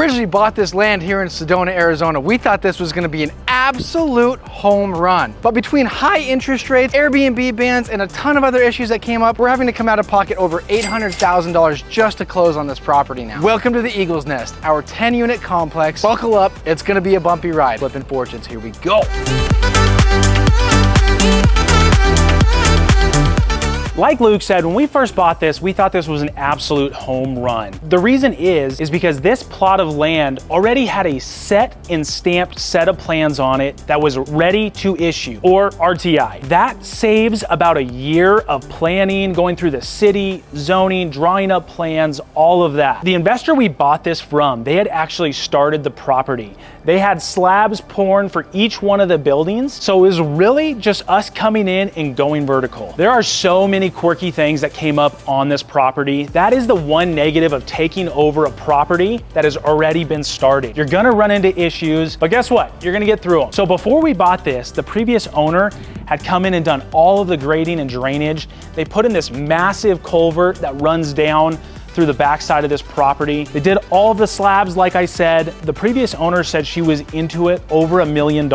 originally bought this land here in Sedona, Arizona, we thought this was gonna be an absolute home run. But between high interest rates, Airbnb bans, and a ton of other issues that came up, we're having to come out of pocket over $800,000 just to close on this property now. Welcome to the Eagle's Nest, our 10-unit complex. Buckle up, it's gonna be a bumpy ride. Flipping fortunes, here we go. Like Luke said, when we first bought this, we thought this was an absolute home run. The reason is because this plot of land already had a set and stamped set of plans on it that was ready to issue, or RTI. That saves about a year of planning, going through the city, zoning, drawing up plans, all of that. The investor we bought this from, they had actually started the property. They had slabs poured for each one of the buildings, so it was really just us coming in and going vertical. There are so many quirky things that came up on this property. That is the one negative of taking over a property that has already been started. You're gonna run into issues, but guess what? You're gonna get through them. So before we bought this, the previous owner had come in and done all of the grading and drainage. They put in this massive culvert that runs down through the backside of this property. They did all of the slabs, like I said. The previous owner said she was into it over $1 million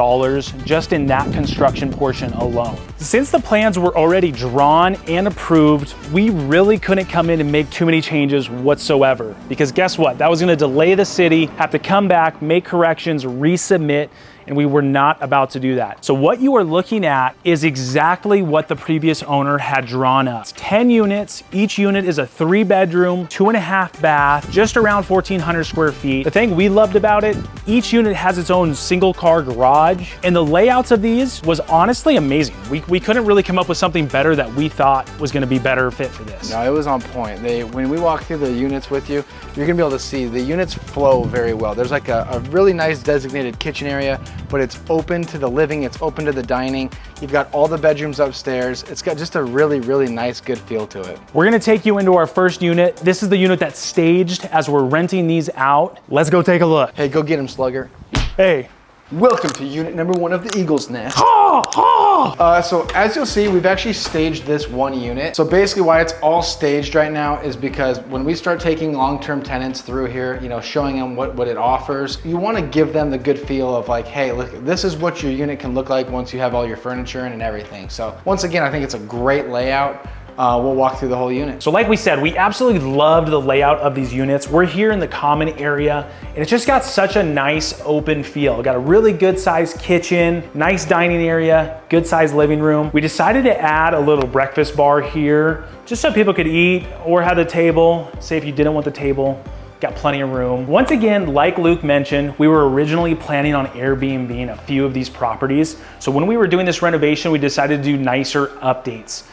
just in that construction portion alone. Since the plans were already drawn and approved, we really couldn't come in and make too many changes whatsoever, because guess what? That was gonna delay the city, have to come back, make corrections, resubmit, and we were not about to do that. So what you are looking at is exactly what the previous owner had drawn up. It's 10 units, each unit is a 3-bedroom, 2.5 bath, just around 1,400 square feet. The thing we loved about it, each unit has its own single car garage, and the layouts of these was honestly amazing. We couldn't really come up with something better that we thought was gonna be better fit for this. No, it was on point. When we walk through the units with you, you're gonna be able to see the units flow very well. There's like a really nice designated kitchen area, but it's open to the living, it's open to the dining. You've got all the bedrooms upstairs. It's got just a really, really nice, good feel to it. We're gonna take you into our first unit. This is the unit that's staged as we're renting these out. Let's go take a look. Hey, go get him, Slugger. Hey. Welcome to unit number 1 of the Eagle's Nest. So as you'll see, we've actually staged this one unit. So basically why it's all staged right now is because when we start taking long-term tenants through here, you know, showing them what it offers, you want to give them the good feel of like, hey, look, this is what your unit can look like once you have all your furniture in and everything. So once again, I think it's a great layout. We'll walk through the whole unit. So like we said, we absolutely loved the layout of these units. We're here in the common area, and it's just got such a nice open feel. Got a really good sized kitchen, nice dining area, good sized living room. We decided to add a little breakfast bar here, just so people could eat or have the table. Say if you didn't want the table, got plenty of room. Once again, like Luke mentioned, we were originally planning on Airbnb-ing a few of these properties. So when we were doing this renovation, we decided to do nicer updates,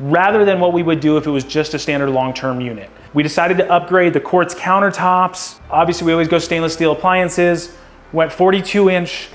rather than what we would do if it was just a standard long-term unit. We decided to upgrade the quartz countertops. Obviously, we always go stainless steel appliances. Went 42-inch,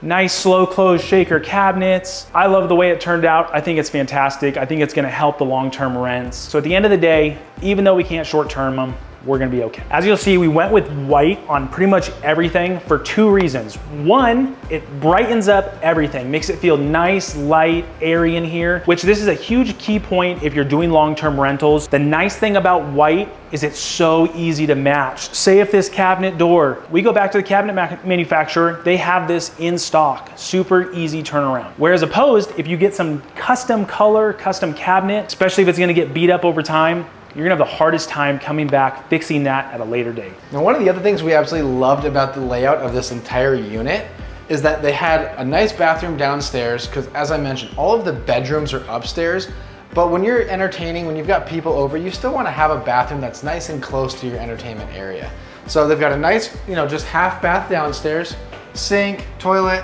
nice slow close shaker cabinets. I love the way it turned out. I think it's fantastic. I think it's gonna help the long-term rents. So at the end of the day, even though we can't short-term them, we're gonna be okay. As you'll see, we went with white on pretty much everything for 2 reasons. One, it brightens up everything, makes it feel nice, light, airy in here, which this is a huge key point if you're doing long-term rentals. The nice thing about white is it's so easy to match. Say if this cabinet door, we go back to the cabinet manufacturer, they have this in stock, super easy turnaround. Whereas opposed, if you get some custom color, custom cabinet, especially if it's gonna get beat up over time, you're gonna have the hardest time coming back, fixing that at a later date. Now, one of the other things we absolutely loved about the layout of this entire unit is that they had a nice bathroom downstairs, because as I mentioned, all of the bedrooms are upstairs, but when you're entertaining, when you've got people over, you still wanna have a bathroom that's nice and close to your entertainment area. So they've got a nice, just half bath downstairs, sink, toilet,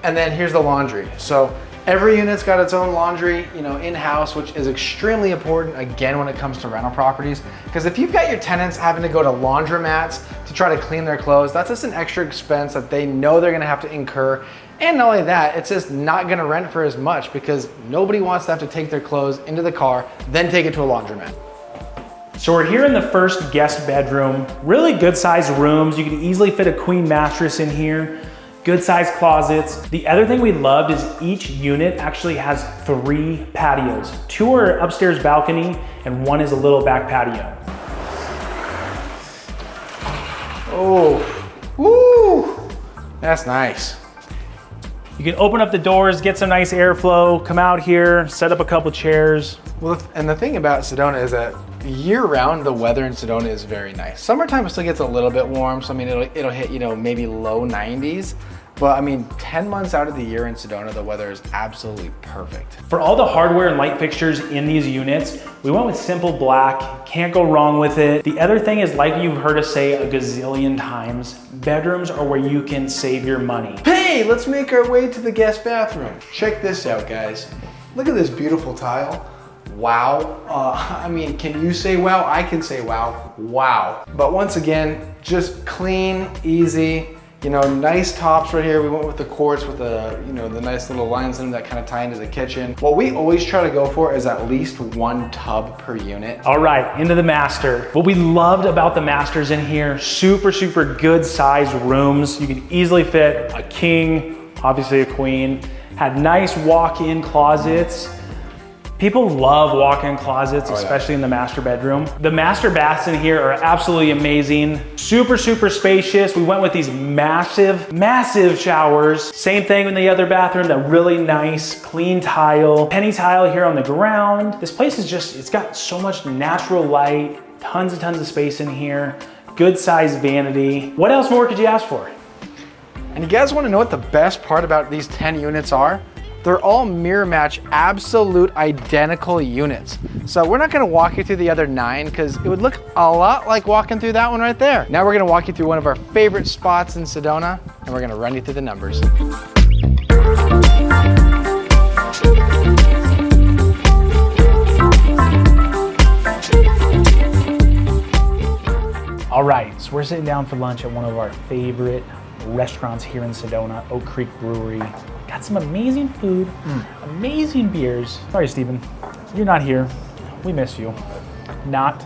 and then here's the laundry. So every unit's got its own laundry, in-house, which is extremely important, again, when it comes to rental properties. Because if you've got your tenants having to go to laundromats to try to clean their clothes, that's just an extra expense that they know they're gonna have to incur. And not only that, it's just not gonna rent for as much, because nobody wants to have to take their clothes into the car, then take it to a laundromat. So we're here in the first guest bedroom. Really good sized rooms. You can easily fit a queen mattress in here. Good sized closets. The other thing we loved is each unit actually has 3 patios. 2 are upstairs balcony and 1 is a little back patio. Oh, woo, that's nice. You can open up the doors, get some nice airflow, come out here, set up a couple chairs. Well, and the thing about Sedona is that year-round, the weather in Sedona is very nice. Summertime it still gets a little bit warm, so I mean, it'll hit, you know, maybe low 90s. But I mean, 10 months out of the year in Sedona, the weather is absolutely perfect. For all the hardware and light fixtures in these units, we went with simple black, can't go wrong with it. The other thing is, like you've heard us say a gazillion times, bedrooms are where you can save your money. Hey, let's make our way to the guest bathroom. Check this out, guys. Look at this beautiful tile. Wow. I mean, can you say wow? I can say wow. Wow. But once again, just clean, easy. You know, nice tops right here. We went with the quartz with the, you know, the nice little lines in them that kind of tie into the kitchen. What we always try to go for is at least one tub per unit. All right, into the master. What we loved about the masters in here, super good sized rooms. You can easily fit a king, obviously a queen. Had nice walk-in closets. People love walk-in closets, especially in the master bedroom. The master baths in here are absolutely amazing. Super spacious. We went with these massive showers. Same thing in the other bathroom, that really nice, clean tile. Penny tile here on the ground. This place is just, it's got so much natural light, tons of space in here. Good sized vanity. What else more could you ask for? And you guys wanna know what the best part about these 10 units are? They're all mirror match, absolute identical units. So we're not gonna walk you through the other 9 because it would look a lot like walking through that one right there. Now we're gonna walk you through one of our favorite spots in Sedona, and we're gonna run you through the numbers. All right, so we're sitting down for lunch at one of our favorite restaurants here in Sedona, Oak Creek Brewery. Got some amazing food, amazing beers. Sorry, Steven, you're not here. We miss you. Not.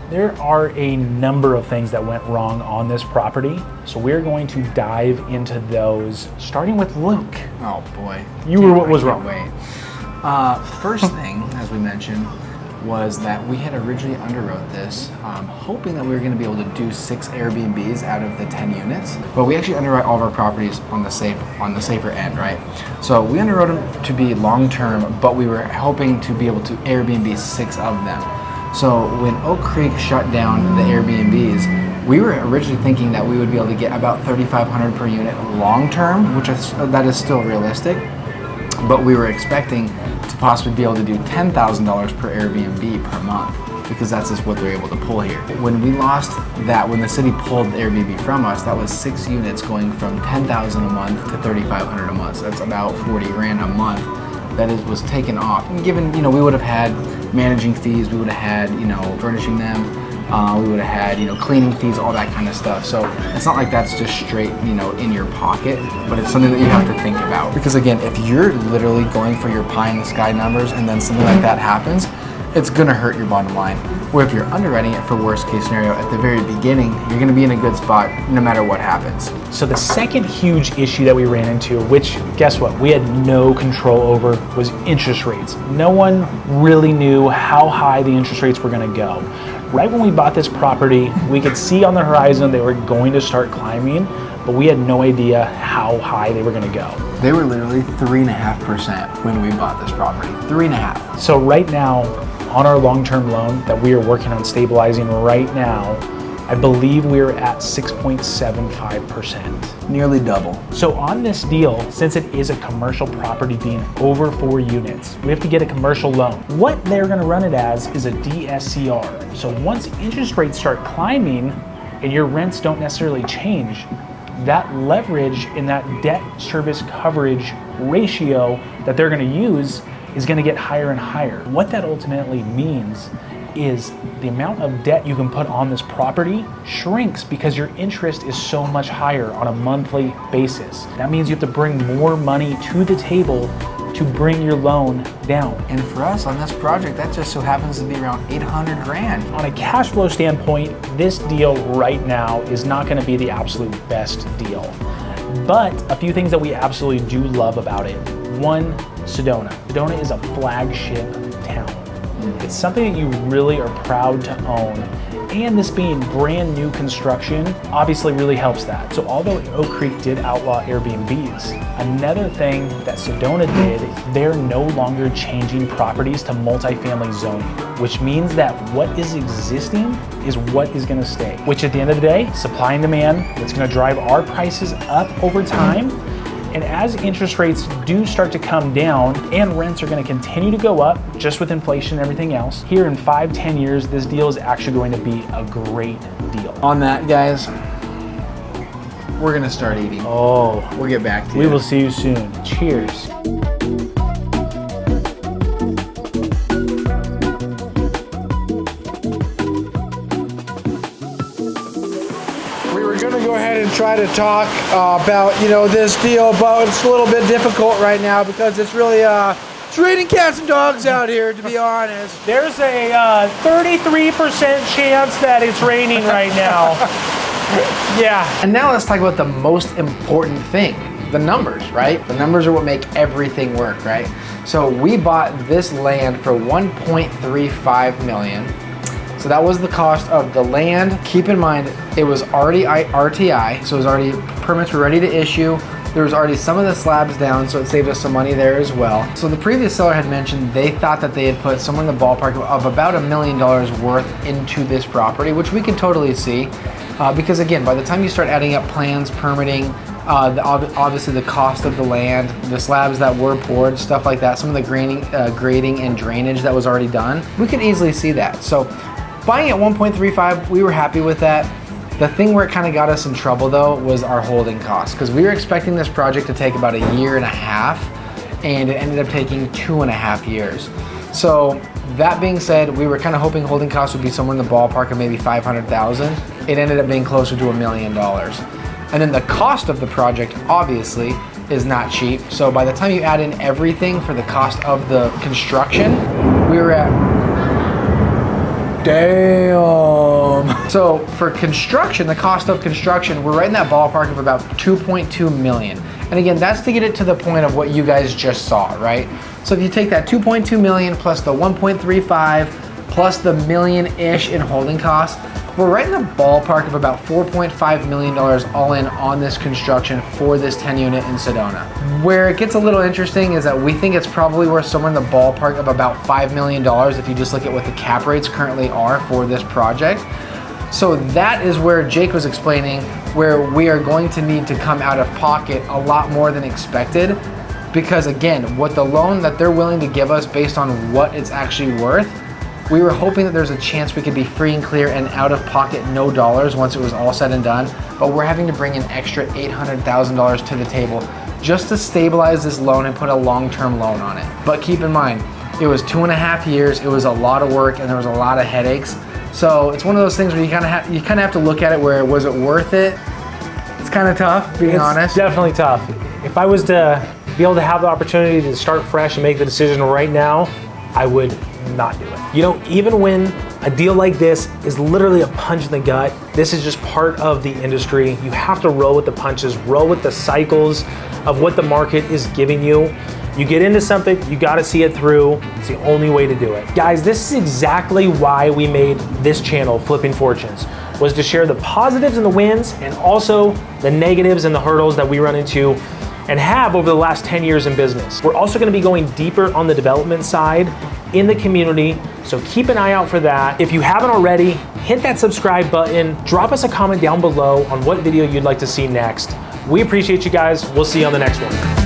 There are a number of things that went wrong on this property, so we're going to dive into those, starting with Luke. Oh boy. What was wrong? Wait. First thing, as we mentioned, was that we had originally underwrote this, hoping that we were going to be able to do 6 Airbnbs out of the 10 units. But we actually underwrite all of our properties on the safer end, right? So we underwrote them to be long-term, but we were hoping to be able to Airbnb 6 of them. So when Oak Creek shut down the Airbnbs, we were originally thinking that we would be able to get about $3,500 per unit long-term, which that is still realistic. But we were expecting to possibly be able to do $10,000 per Airbnb per month, because that's just what they're able to pull here. When we lost that, when the city pulled the Airbnb from us, that was 6 units going from $10,000 a month to $3,500 a month. So that's about 40 grand a month that was taken off. And given, you know, we would have had managing fees, we would have had, you know, furnishing them, we would have had, you know, cleaning fees, all that kind of stuff. So it's not like that's just straight, you know, in your pocket, but it's something that you have to think about. Because again, if you're literally going for your pie in the sky numbers and then something like that happens, it's gonna hurt your bottom line. Or if you're underwriting it for worst case scenario at the very beginning, you're gonna be in a good spot no matter what happens. So the second huge issue that we ran into, which guess what, we had no control over, was interest rates. No one really knew how high the interest rates were gonna go. Right when we bought this property, we could see on the horizon they were going to start climbing, but we had no idea how high they were gonna go. They were literally 3.5% when we bought this property, 3.5. So right now, on our long-term loan that we are working on stabilizing right now, I believe we are at 6.75%. Nearly double. So on this deal, since it is a commercial property being over 4 units, we have to get a commercial loan. What they're gonna run it as is a DSCR. So once interest rates start climbing and your rents don't necessarily change, that leverage in that debt service coverage ratio that they're gonna use is gonna get higher and higher. What that ultimately means is the amount of debt you can put on this property shrinks because your interest is so much higher on a monthly basis. That means you have to bring more money to the table to bring your loan down. And for us on this project, that just so happens to be around 800 grand. On a cash flow standpoint, this deal right now is not gonna be the absolute best deal. But a few things that we absolutely do love about it. One, Sedona. Sedona is a flagship town. It's something that you really are proud to own. And this being brand new construction obviously really helps that. So although Oak Creek did outlaw Airbnbs, another thing that Sedona did, they're no longer changing properties to multifamily zoning, which means that what is existing is what is gonna stay, which at the end of the day, supply and demand, it's gonna drive our prices up over time. And as interest rates do start to come down and rents are going to continue to go up just with inflation and everything else, here in 5-10 years, this deal is actually going to be a great deal. On that, guys, we're gonna start eating. Oh, We'll get back to you. we will see you soon. Cheers. We were gonna go ahead and try to talk about, you know, this deal, but it's a little bit difficult right now because it's really, it's raining cats and dogs out here, to be honest. There's a 33% chance that it's raining right now. Yeah. And now let's talk about the most important thing, the numbers, right? The numbers are what make everything work, right? So we bought this land for $1.35 million. So that was the cost of the land. Keep in mind, it was already RTI, so it was already, permits were ready to issue. There was already some of the slabs down, so it saved us some money there as well. So the previous seller had mentioned they thought that they had put somewhere in the ballpark of about $1 million worth into this property, which we can totally see. Because again, by the time you start adding up plans, permitting, obviously the cost of the land, the slabs that were poured, stuff like that, some of the grading and drainage that was already done, we could easily see that. So buying at 1.35, we were happy with that. The thing where it kind of got us in trouble though was our holding costs, because we were expecting this project to take about 1.5 years, and it ended up taking 2.5 years. So that being said, we were kind of hoping holding costs would be somewhere in the ballpark of maybe $500,000. It ended up being closer to $1 million. And then the cost of the project obviously is not cheap. So by the time you add in everything for the cost of the construction, we were at, damn. So for construction, the cost of construction, we're right in that ballpark of about 2.2 million. And again, that's to get it to the point of what you guys just saw, right? So if you take that 2.2 million plus the 1.35 plus the million-ish in holding costs, we're right in the ballpark of about $4.5 million all in on this construction for this 10 unit in Sedona. Where it gets a little interesting is that we think it's probably worth somewhere in the ballpark of about $5 million if you just look at what the cap rates currently are for this project. So that is where Jake was explaining where we are going to need to come out of pocket a lot more than expected, because again, what the loan that they're willing to give us based on what it's actually worth, we were hoping that there's a chance we could be free and clear and out of pocket, no dollars once it was all said and done, but we're having to bring an extra $800,000 to the table just to stabilize this loan and put a long-term loan on it. But keep in mind, it was 2.5 years, it was a lot of work, and there was a lot of headaches. So it's one of those things where you kind of have to look at it where, was it worth it? It's kind of tough, being honest. Definitely tough. If I was to be able to have the opportunity to start fresh and make the decision right now, I would not do it. You know, even when a deal like this is literally a punch in the gut, this is just part of the industry. You have to roll with the punches, roll with the cycles of what the market is giving you. You get into something, you gotta see it through. It's the only way to do it. Guys, this is exactly why we made this channel, Flipping Fortunes, was to share the positives and the wins and also the negatives and the hurdles that we run into and have over the last 10 years in business. We're also gonna be going deeper on the development side in the community, so keep an eye out for that. If you haven't already, hit that subscribe button, drop us a comment down below on what video you'd like to see next. We appreciate you guys. We'll see you on the next one.